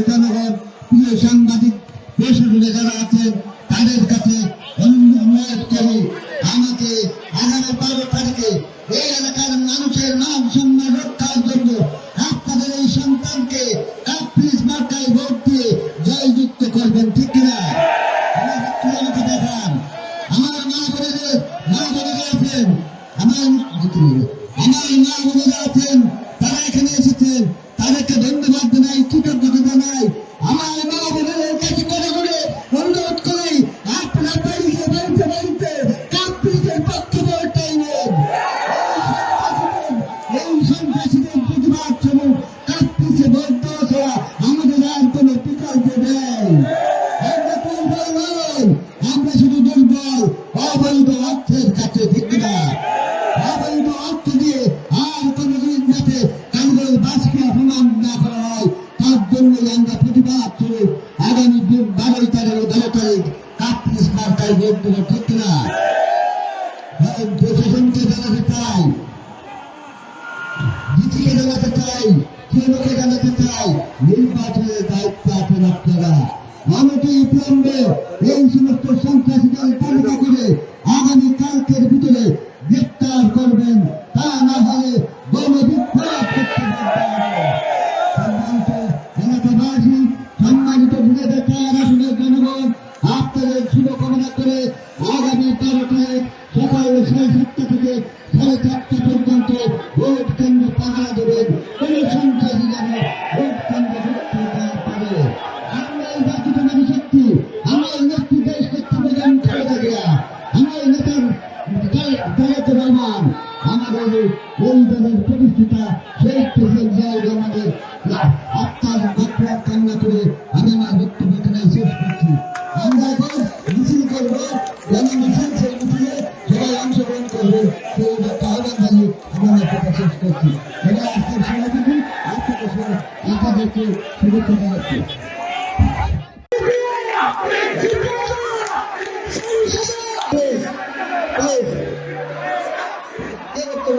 জনগণ, প্রিয় সাংবাদিক পেশাজীবী যারা আছেন তাদের কাছে অনুরোধ করি, আমাকে আগামী 12 তারিখে এই এলাকার মানুষের মান সম্মান রক্ষার জন্য আপনাদের এই সন্তানকে কাপ্রিস মার্কায় ভোট দিয়ে জয়যুক্ত করবেন, ঠিক কিনা? আমাকে দেখান। আমার মা বোনেরা আছেন, আমার মা বোনেরা আছেন, তারা এখানে এসেছেন, তাদেরকে ধন্যবাদ জানাই, কৃতজ্ঞতা জানাই। আমার মা বোনেদের কাছে করে করে অনুরোধ করি, আপনারা বাড়িতে কাপ্রিসের পক্ষে ভোটটাই নেন। এই সন্ত্রাসীদের প্রতিবাদ স্বরূপ কাপ্রিসে ভোট দেওয়া ছাড়া আমাদের আর কোনো বিকল্প নেই। আমরা শুধু দুর্বল অবৈধ অর্থের কাছে, ঠিক না? অবৈধ অর্থ দিয়ে আর কোনদিন যাতে কাঙ্গল বাসকে অপমান না করা হয়, তার জন্যই আমরা প্রতিবাদ স্বরূপ আগামী 12 তারিখ ও 13 তারিখ কাপ্রিস মার্কায় ভোট দেব, ঠিক না? প্রশাসনকে জানাতে চাই, ডিসিকে জানাতে চাই, কেন্দ্রকে জানাতে চাই, নির্বাচনের দায়িত্ব আছেন আপনারা। অনতিবিলম্বে এই সমস্ত সন্ত্রাসীদের তালিকা করে আগামী কালকের ভিতরে গ্রেপ্তার করবেন, তা না হলে গণবিপ্লব করতে এলাকাবাসী, সম্মানিত বিরোধীদের আসনের জনগণ, আপনাদের শুভকামনা করে আগামী 13 তারিখ সকাল 7:30 থেকে 4:30 পর্যন্ত ভোট কেন্দ্র পাহারা দেবেন। কোন সন্ত্রাসী যেন ভোট কেন্দ্র সুরক্ষা পারে। আমরা এই জাতির নারী শক্তি, আমার নেত্রী দেশ নেত্রী বেগম খালেদা জিয়া, আমার নেতার তারেক রহমান, আমাদের এই দলের প্রতিষ্ঠাতা শেখ প্রেসিডেন্ট জিয়াউর রহমানের আত্মার মাত্রার কামনা করে আমি আমার বক্তব্য এখানে শেষ করছি। আমরা এখন মিছিল করবো, যেমন মিছিল সেই মিছিলে সবাই অংশগ্রহণ করবে, সেই আহ্বান জানিয়ে আমার বক্তব্য শেষ করছি। এবার আজকের সভাপতি আপনাদেরকে শুভেচ্ছা জানাচ্ছি।